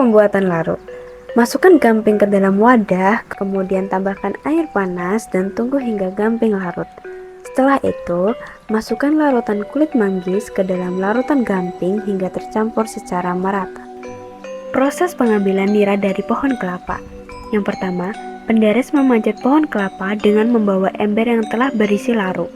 pembuatan larut. Masukkan gamping ke dalam wadah, kemudian tambahkan air panas dan tunggu hingga gamping larut. Setelah itu, masukkan larutan kulit manggis ke dalam larutan gamping hingga tercampur secara merata. Proses pengambilan nira dari pohon kelapa. Yang pertama, penderes memanjat pohon kelapa dengan membawa ember yang telah berisi larut.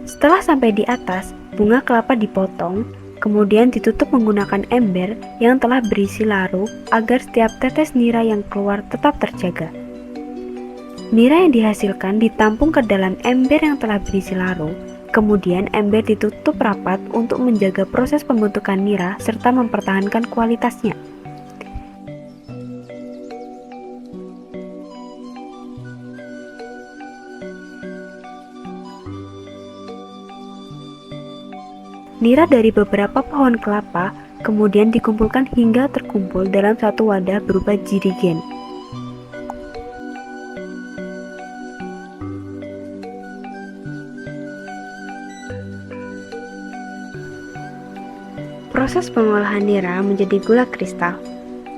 Setelah sampai di atas, bunga kelapa dipotong, kemudian ditutup menggunakan ember yang telah berisi larut agar setiap tetes nira yang keluar tetap terjaga. Nira yang dihasilkan ditampung ke dalam ember yang telah berisi larut, kemudian ember ditutup rapat untuk menjaga proses pembentukan nira serta mempertahankan kualitasnya. Nira dari beberapa pohon kelapa kemudian dikumpulkan hingga terkumpul dalam satu wadah berupa jirigen. Proses pengolahan nira menjadi gula kristal.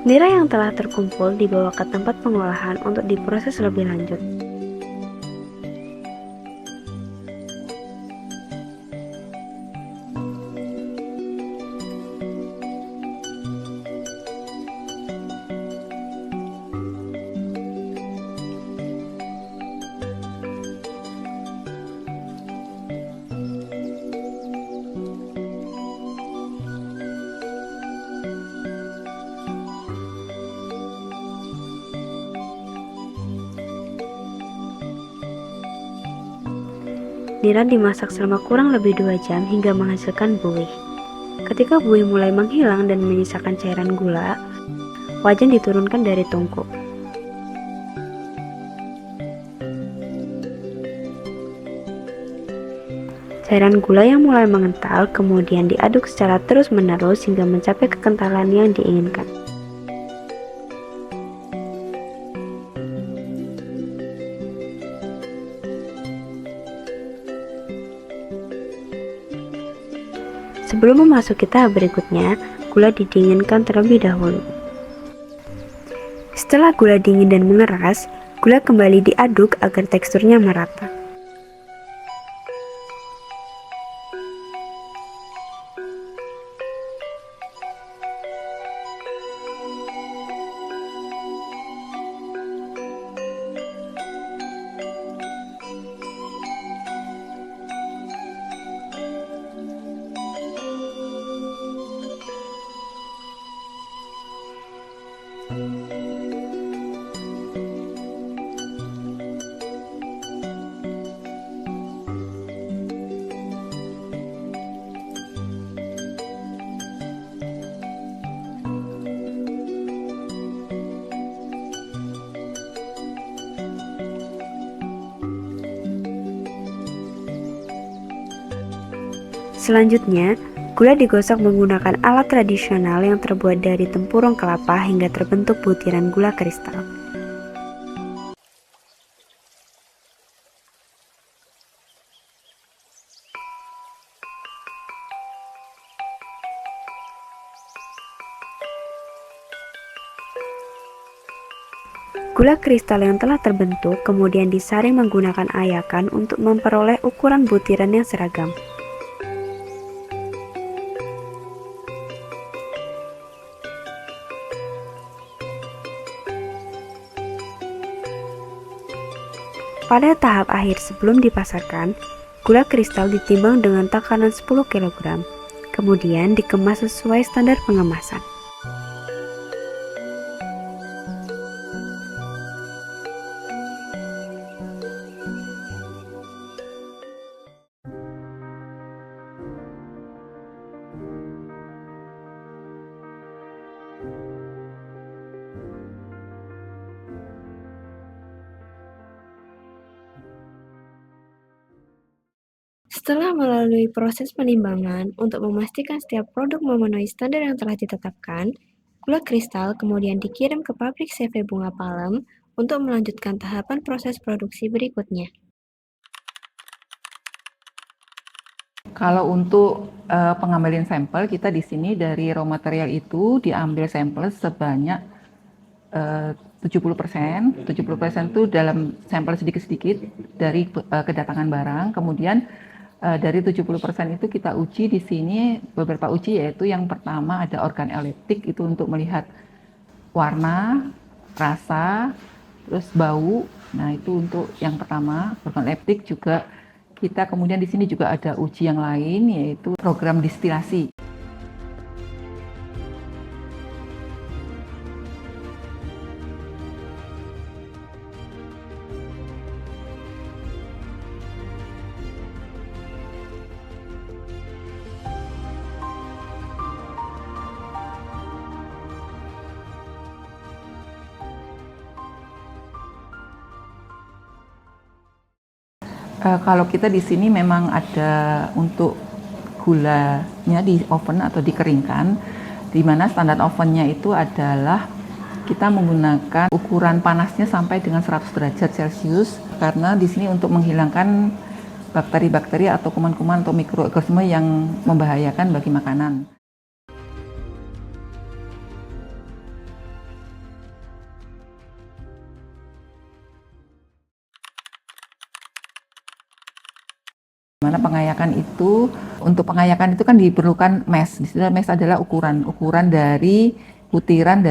Nira yang telah terkumpul dibawa ke tempat pengolahan untuk diproses lebih lanjut. Nira dimasak selama kurang lebih 2 jam hingga menghasilkan buih. Ketika buih mulai menghilang dan menyisakan cairan gula, wajan diturunkan dari tungku. Cairan gula yang mulai mengental kemudian diaduk secara terus-menerus hingga mencapai kekentalan yang diinginkan. Sebelum memasuki tahap berikutnya, gula didinginkan terlebih dahulu. Setelah gula dingin dan mengeras, gula kembali diaduk agar teksturnya merata. Selanjutnya, gula digosok menggunakan alat tradisional yang terbuat dari tempurung kelapa hingga terbentuk butiran gula kristal. Gula kristal yang telah terbentuk kemudian disaring menggunakan ayakan untuk memperoleh ukuran butiran yang seragam. Pada tahap akhir sebelum dipasarkan, gula kristal ditimbang dengan takaran 10 kg, kemudian dikemas sesuai standar pengemasan. Setelah melalui proses penimbangan untuk memastikan setiap produk memenuhi standar yang telah ditetapkan, gula kristal kemudian dikirim ke pabrik CV Bunga Palem untuk melanjutkan tahapan proses produksi berikutnya. Kalau untuk pengambilan sampel, kita di sini dari raw material itu diambil sampel sebanyak 70%. 70% itu dalam sampel sedikit-sedikit dari kedatangan barang. Kemudian dari 70% itu kita uji di sini beberapa uji, yaitu yang pertama ada organoleptik, itu untuk melihat warna, rasa, terus bau. Nah, itu untuk yang pertama, organoleptik. Juga kita kemudian di sini juga ada uji yang lain, yaitu program distilasi. Kalau kita di sini memang ada untuk gulanya di oven atau dikeringkan, di mana standar ovennya itu adalah kita menggunakan ukuran panasnya sampai dengan 100 derajat Celcius, karena di sini untuk menghilangkan bakteri-bakteri atau kuman-kuman atau mikroorganisme yang membahayakan bagi makanan. Mana pengayakan itu, untuk pengayakan itu kan diperlukan mash. Di sini mash adalah ukuran dari butiran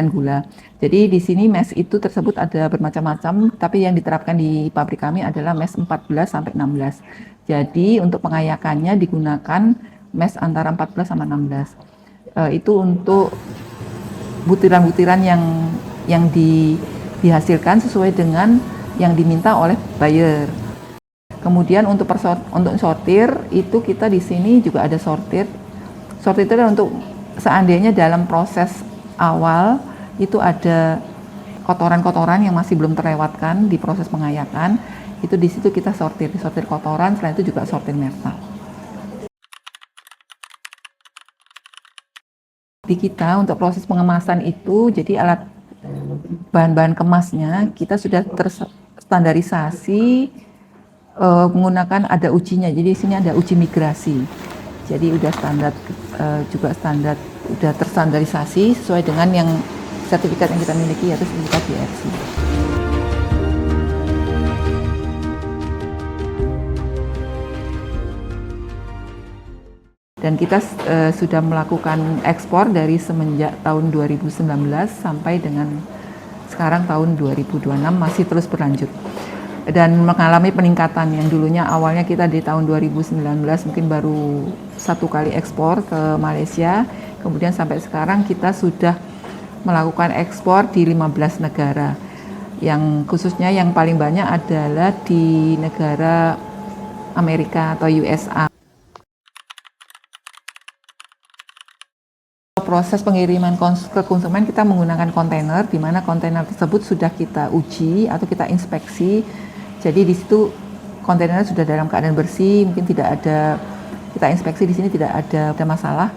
gula. Jadi di sini mash itu tersebut ada bermacam-macam, tapi yang diterapkan di pabrik kami adalah mash 14 sampai 16. Jadi untuk pengayakannya digunakan mash antara 14 sama 16. Itu untuk butiran-butiran yang dihasilkan sesuai dengan yang diminta oleh buyer. Kemudian untuk sortir itu kita di sini juga ada sortir. Sortir itu adalah untuk seandainya dalam proses awal itu ada kotoran-kotoran yang masih belum terlewatkan di proses pengayakan, itu di situ kita sortir kotoran, selain itu juga sortir metal. Di kita untuk proses pengemasan itu, jadi alat bahan-bahan kemasnya kita sudah terstandarisasi menggunakan, ada ujinya. Jadi di sini ada uji migrasi. Jadi udah standar udah terstandarisasi sesuai dengan yang sertifikat yang kita miliki, yaitu sertifikat GRC. Dan kita sudah melakukan ekspor dari semenjak tahun 2019 sampai dengan sekarang tahun 2026 masih terus berlanjut. Dan mengalami peningkatan, yang dulunya awalnya kita di tahun 2019 mungkin baru 1 kali ekspor ke Malaysia, kemudian sampai sekarang kita sudah melakukan ekspor di 15 negara, yang khususnya yang paling banyak adalah di negara Amerika atau USA. Proses pengiriman ke konsumen kita menggunakan kontainer, di mana kontainer tersebut sudah kita uji atau kita inspeksi. Jadi di situ kontainernya sudah dalam keadaan bersih, mungkin tidak ada, kita inspeksi di sini tidak ada masalah.